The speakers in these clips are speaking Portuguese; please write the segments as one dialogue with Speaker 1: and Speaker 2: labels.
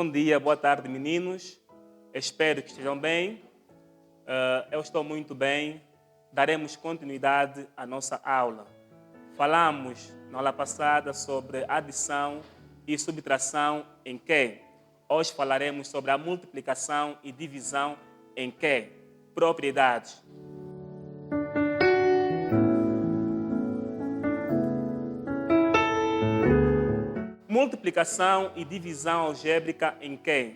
Speaker 1: Bom dia, boa tarde, meninos. Espero que estejam bem. Eu estou muito bem. Daremos continuidade à nossa aula. Falamos na aula passada sobre adição e subtração em Q. Hoje falaremos sobre a multiplicação e divisão em Q. Propriedades. Multiplicação e divisão algébrica em Q.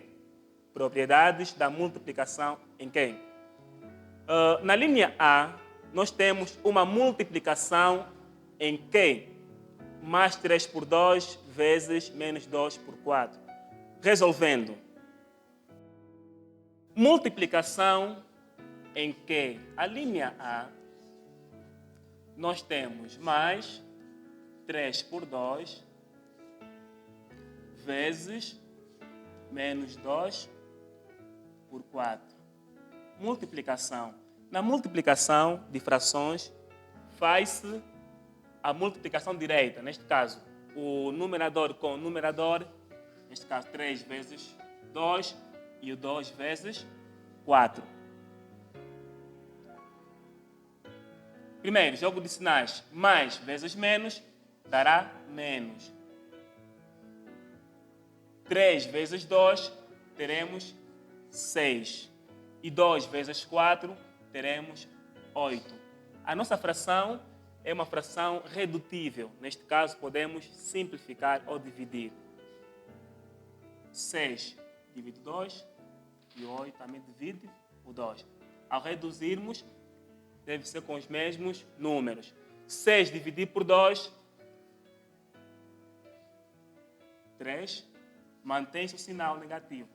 Speaker 1: Propriedades da multiplicação em Q. Na linha A, nós temos uma multiplicação em Q, mais 3 por 2 vezes menos 2 por 4. Resolvendo. Multiplicação em Q. A linha A, nós temos mais 3 por 2 vezes menos 2 por 4. Multiplicação. Na multiplicação de frações, faz-se a multiplicação direta. Neste caso, o numerador com o numerador, neste caso 3 vezes 2 e o 2 vezes 4. Primeiro, jogo de sinais. Mais vezes menos dará menos. 3 vezes 2, teremos 6. E 2 vezes 4, teremos 8. A nossa fração é uma fração redutível. Neste caso, podemos simplificar ou dividir. 6 divide 2 e 8 também divide o 2. Ao reduzirmos, deve ser com os mesmos números. 6 dividido por 2, 3. Mantém-se o sinal negativo.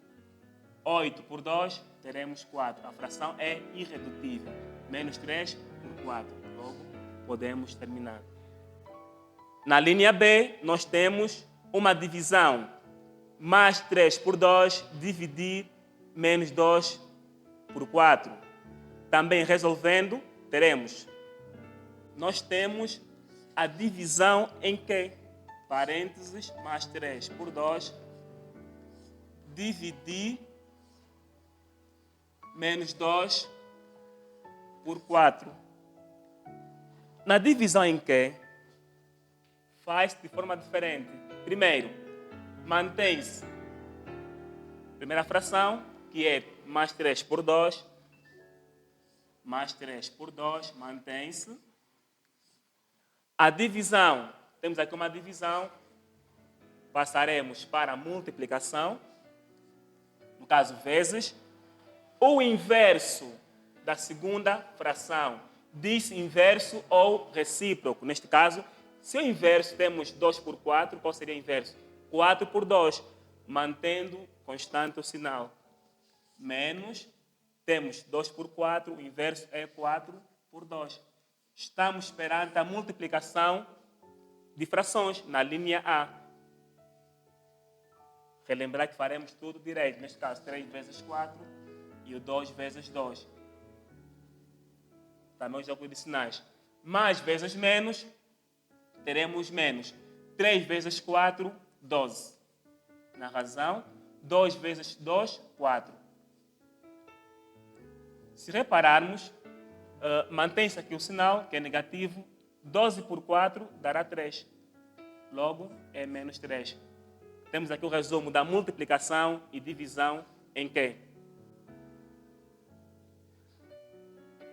Speaker 1: 8 por 2, teremos 4. A fração é irredutível. Menos 3 por 4. Logo, podemos terminar. Na linha B, nós temos uma divisão. Mais 3 por 2, dividir menos 2 por 4. Também resolvendo, nós temos a divisão em Q. Parênteses, mais 3 por 2, dividir menos 2 por 4. Na divisão em Q, faz de forma diferente. Primeiro, mantém-se a primeira fração, que é mais 3 por 2. Mais 3 por 2, mantém-se. A divisão, temos aqui uma divisão, passaremos para a multiplicação. No caso, vezes. O inverso da segunda fração. Diz inverso ou recíproco. Neste caso, se o inverso temos 2 por 4, qual seria o inverso? 4 por 2, mantendo constante o sinal. Menos, temos 2 por 4, o inverso é 4 por 2. Estamos perante a multiplicação de frações na linha A. Relembrar que faremos tudo direito. Neste caso, 3 vezes 4 e o 2 vezes 2. Também o jogo de sinais. Mais vezes menos, teremos menos. 3 vezes 4, 12. Na razão, 2 vezes 2, 4. Se repararmos, mantém-se aqui o sinal, que é negativo. 12 por 4 dará 3. Logo, é menos 3. Temos aqui o resumo da multiplicação e divisão em Q.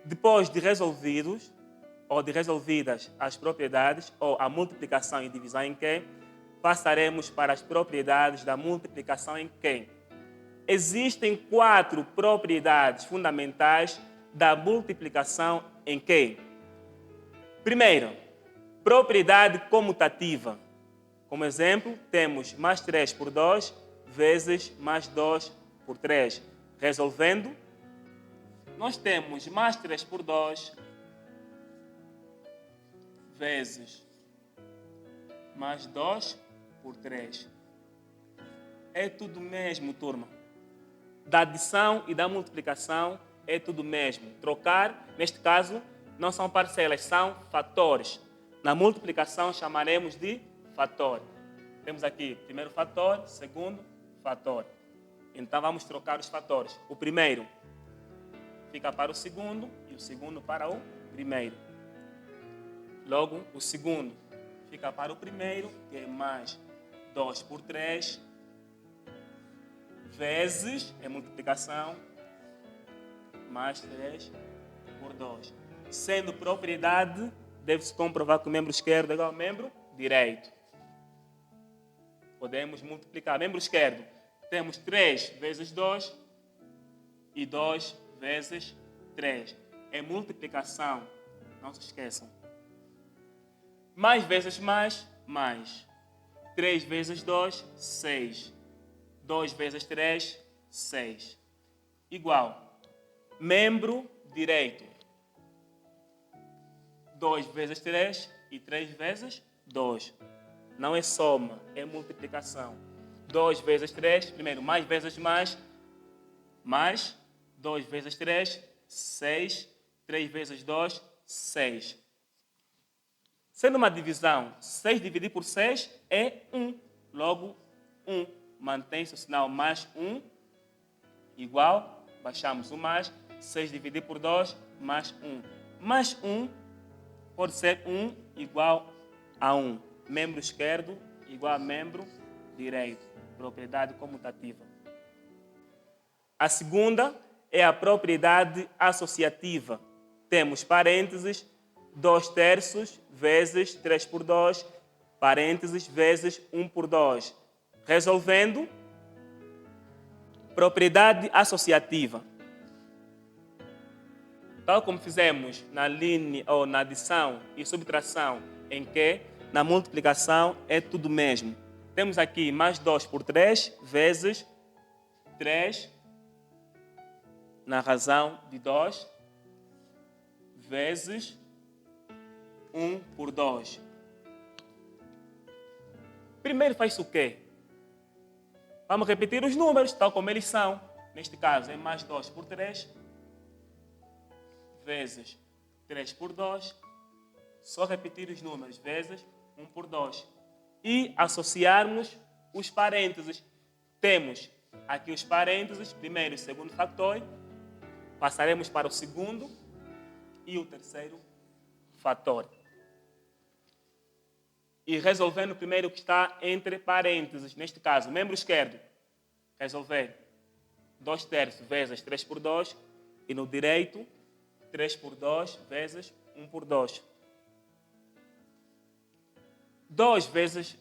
Speaker 1: Depois de resolvidos, ou de resolvidas as propriedades, ou a multiplicação e divisão em Q, passaremos para as propriedades da multiplicação em Q. Existem 4 propriedades fundamentais da multiplicação em Q. Primeiro, propriedade comutativa. Como exemplo, temos mais 3 por 2 vezes mais 2 por 3. Resolvendo, nós temos mais 3 por 2 vezes mais 2 por 3. É tudo mesmo, turma. Da adição e da multiplicação é tudo mesmo. Trocar, neste caso, não são parcelas, são fatores. Na multiplicação chamaremos de fator. Temos aqui primeiro fator, segundo fator. Então vamos trocar os fatores. O primeiro fica para o segundo e o segundo para o primeiro. Logo, o segundo fica para o primeiro, que é mais 2 por 3, vezes, é multiplicação, mais 3 por 2. Sendo propriedade, deve-se comprovar que o membro esquerdo é igual ao membro direito. Podemos multiplicar. Membro esquerdo, temos 3 vezes 2 e 2 vezes 3. É multiplicação, não se esqueçam. Mais vezes mais, mais. 3 vezes 2, 6. 2 vezes 3, 6. Igual. Membro direito. 2 vezes 3 e 3 vezes 2. Não é soma, é multiplicação. 2 vezes 3, primeiro, mais vezes mais, mais. 2 vezes 3, 6. 3 vezes 2, 6. Sendo uma divisão, 6 dividido por 6 é 1. Logo, 1. Mantém-se o sinal mais 1, igual, baixamos o mais. 6 dividido por 2, mais 1. Mais 1 pode ser 1 igual a 1. Membro esquerdo igual a membro direito. Propriedade comutativa. A segunda é a propriedade associativa. Temos parênteses, 2 terços vezes 3 por 2, parênteses vezes 1 por 2. Resolvendo, propriedade associativa. Tal como fizemos na linha ou na adição e subtração, em que na multiplicação é tudo mesmo. Temos aqui mais 2 por 3 vezes 3 na razão de 2 vezes 1 por 2. Primeiro faz o quê? Vamos repetir os números tal como eles são. Neste caso é mais 2 por 3 vezes 3 por 2. Só repetir os números vezes 1 por 2. E associarmos os parênteses. Temos aqui os parênteses, primeiro e segundo fator. Passaremos para o segundo e o terceiro fator. E resolvendo primeiro o que está entre parênteses. Neste caso, membro esquerdo. Resolver 2 terços vezes 3 por 2. E no direito, 3 por 2 vezes 1 por 2. 2 vezes,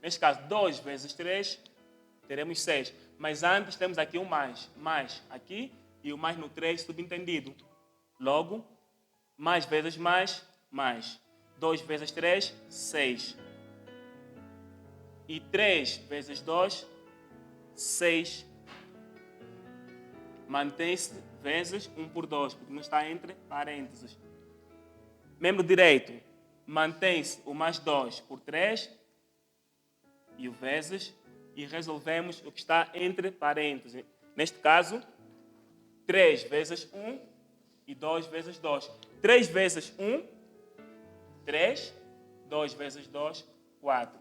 Speaker 1: neste caso, 2 vezes 3, teremos 6. Mas antes temos aqui um mais. Mais aqui e o mais no 3 subentendido. Logo, mais vezes mais, mais. 2 vezes 3, 6. E 3 vezes 2, 6. Mantém-se vezes 1 por 2, porque não está entre parênteses. Membro direito, mantém-se o mais 2 por 3 e o vezes, e resolvemos o que está entre parênteses. Neste caso, 3 vezes 1 e 2 vezes 2. 3 vezes 1, 3. 2 vezes 2, 4.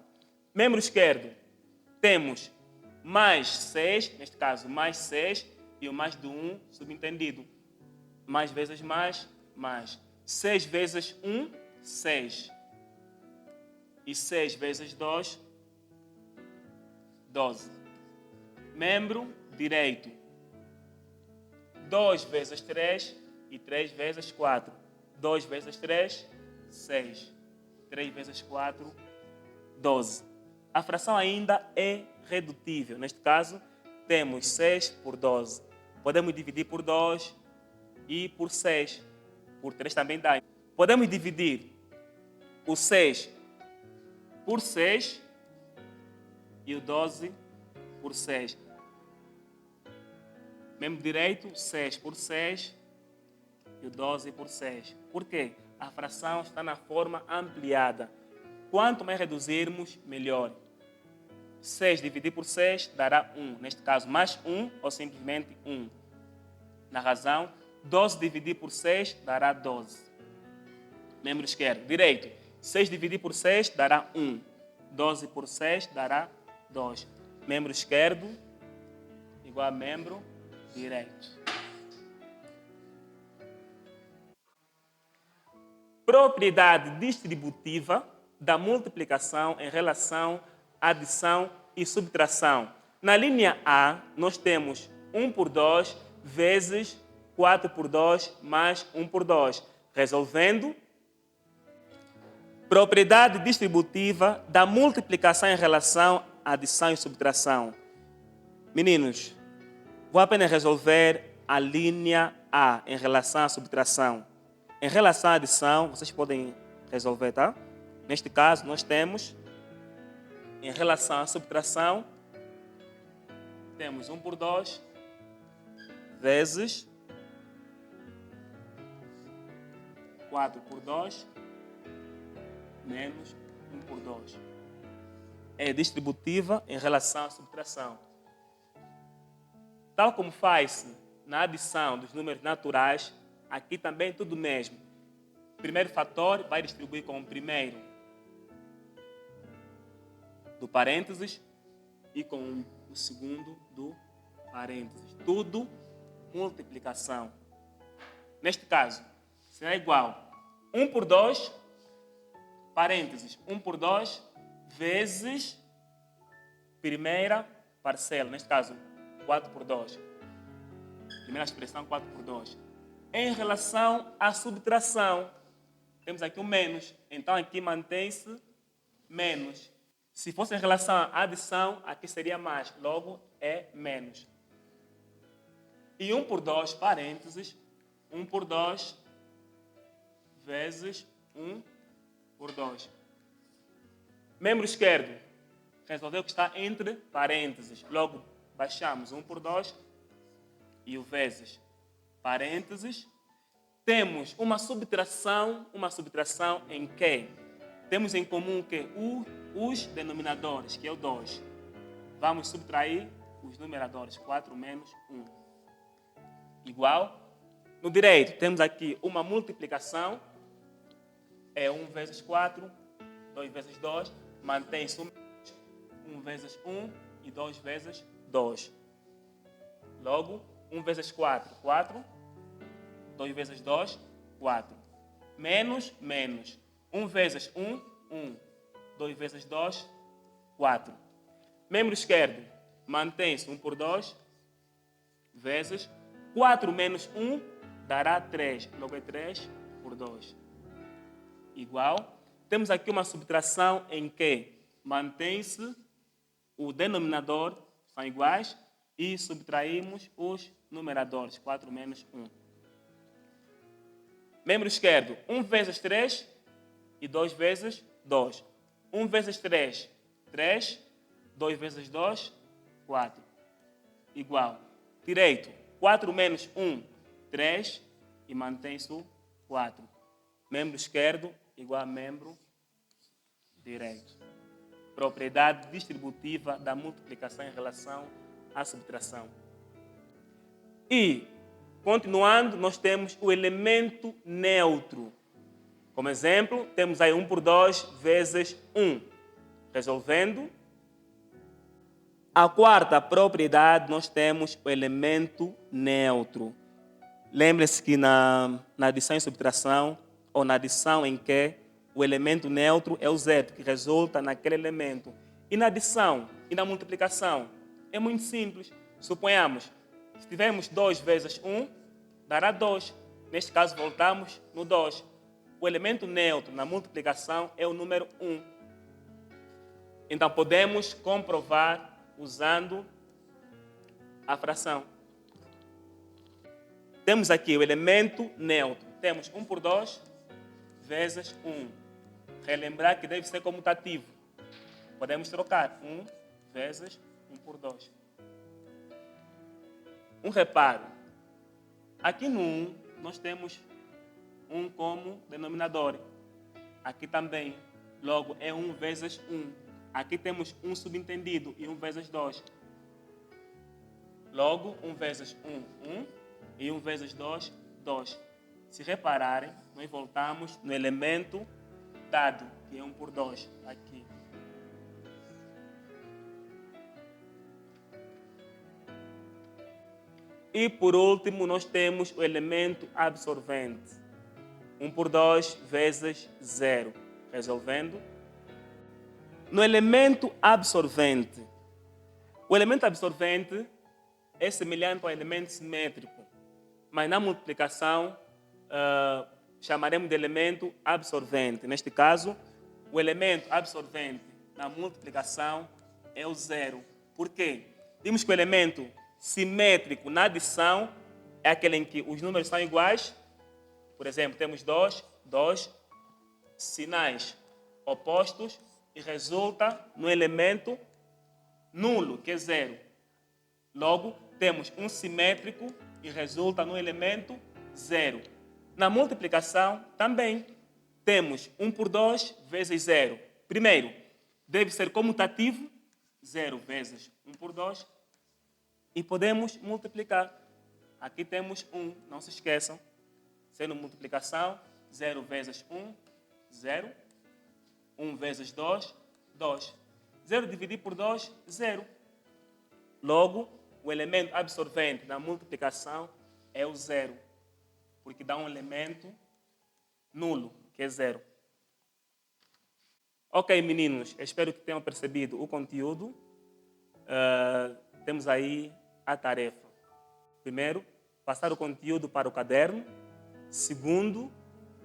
Speaker 1: Membro esquerdo, temos mais 6, neste caso mais 6, e o mais do 1 subentendido. Mais vezes mais, mais. 6 vezes 1, 6. E 6 vezes 2, 12. Membro direito. 2 vezes 3 e 3 vezes 4. 2 vezes 3, 6. 3 vezes 4, 12. A fração ainda é redutível. Neste caso, temos 6 por 12. Podemos dividir por 2 e por 6. Por 3 também dá. Podemos dividir o 6 por 6 e o 12 por 6. Membro direito, 6 por 6 e o 12 por 6. Por quê? A fração está na forma ampliada. Quanto mais reduzirmos, melhor. 6 dividido por 6 dará 1. Neste caso, mais 1 ou simplesmente 1. Na razão, 12 dividido por 6 dará 12. Membro esquerdo. Direito. 6 dividido por 6 dará 1. 12 por 6 dará 2. Membro esquerdo igual a membro direito. Propriedade distributiva da multiplicação em relação à adição e subtração. Na linha A, nós temos 1 por 2 vezes 4 por 2 mais 1 por 2. Resolvendo, propriedade distributiva da multiplicação em relação à adição e subtração. Meninos, vou apenas resolver a linha A em relação à subtração. Em relação à adição, vocês podem resolver, tá? Neste caso, nós temos, em relação à subtração, temos 1 por 2 vezes 4 por 2 menos 1 por 2. É distributiva em relação à subtração. Tal como faz-se na adição dos números naturais, aqui também tudo o mesmo. O primeiro fator vai distribuir com o primeiro do parênteses e com o segundo do parênteses. Tudo multiplicação. Neste caso, será igual 1 por 2, parênteses, 1 por 2 vezes primeira parcela, neste caso, 4 por 2. Primeira expressão, 4 por 2. Em relação à subtração, temos aqui um menos. Então, aqui mantém-se menos. Se fosse em relação à adição, aqui seria mais. Logo, é menos. E 1 por 2, parênteses, 1 por 2 vezes 1 por 2. Membro esquerdo, resolveu que está entre parênteses. Logo, baixamos 1 por 2 e o vezes parênteses. Temos uma subtração em que temos em comum que os denominadores, que é o 2. Vamos subtrair os numeradores, 4 menos 1. Igual. No direito, temos aqui uma multiplicação. É 1 vezes 4, 2 vezes 2. Mantém-se 1 vezes 1 e 2 vezes 2. Logo, 1 vezes 4, 4. 2 vezes 2, 4. Menos, menos. 1 vezes 1, 1. 2 vezes 2, 4. Membro esquerdo, mantém-se 1 por 2, vezes 4 menos 1 dará 3. Logo é 3 por 2. Igual. Temos aqui uma subtração em que mantém-se o denominador, são iguais, e subtraímos os numeradores, 4 menos 1. Membro esquerdo, 1 vezes 3 e 2 vezes 2. 1 vezes 3, 3. 2 vezes 2, 4. Igual. Direito, 4 menos 1, 3. E mantém-se o 4. Membro esquerdo igual a membro direito. Propriedade distributiva da multiplicação em relação à subtração. E, continuando, nós temos o elemento neutro. Como exemplo, temos aí 1 por 2 vezes 1. Resolvendo, a quarta propriedade, nós temos o elemento neutro. Lembre-se que na adição e subtração, ou na adição em que o elemento neutro é o zero, que resulta naquele elemento. E na adição e na multiplicação, é muito simples. Suponhamos, se tivermos 2 vezes 1, dará 2. Neste caso, voltamos no 2. O elemento neutro na multiplicação é o número 1. Então, podemos comprovar usando a fração. Temos aqui o elemento neutro. Temos 1 por 2 vezes 1. Relembrar que deve ser comutativo. Podemos trocar 1 vezes 1 por 2. Um reparo. Aqui no 1, nós temos 1 como denominador. Aqui também. Logo, é 1 vezes 1. Aqui temos 1 subentendido e 1 vezes 2. Logo, 1 vezes 1, 1. E 1 vezes 2, 2. Se repararem, nós voltamos no elemento dado, que é 1 por 2. Aqui. E, por último, nós temos o elemento absorvente. 1 por 2 vezes 0. Resolvendo. No elemento absorvente, o elemento absorvente é semelhante ao elemento simétrico, mas na multiplicação chamaremos de elemento absorvente. Neste caso, o elemento absorvente na multiplicação é o 0. Por quê? Vimos que o elemento simétrico na adição é aquele em que os números são iguais. Por exemplo, temos dois sinais opostos e resulta no elemento nulo, que é 0. Logo, temos um simétrico e resulta no elemento 0. Na multiplicação, também temos 1 por 2 vezes 0. Primeiro, deve ser comutativo, 0 vezes 1 por 2. E podemos multiplicar. Aqui temos 1, não se esqueçam. Sendo multiplicação, 0 vezes 1, 0. 1 vezes 2, 2. 0 dividido por 2, 0. Logo, o elemento absorvente da multiplicação é o 0, porque dá um elemento nulo, que é 0. Ok, meninos, espero que tenham percebido o conteúdo. Temos aí a tarefa. Primeiro, passar o conteúdo para o caderno. Segundo,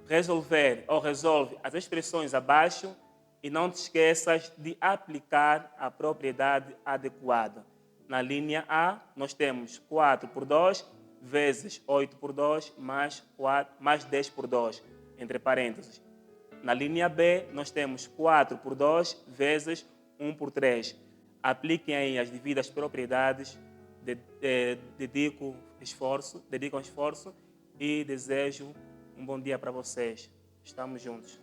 Speaker 1: resolve as expressões abaixo e não te esqueças de aplicar a propriedade adequada. Na linha A, nós temos 4 por 2 vezes 8 por 2 mais 10 por 2, entre parênteses. Na linha B, nós temos 4 por 2 vezes 1 por 3. Apliquem aí as devidas propriedades, dedicam esforço e desejo um bom dia para vocês. Estamos juntos.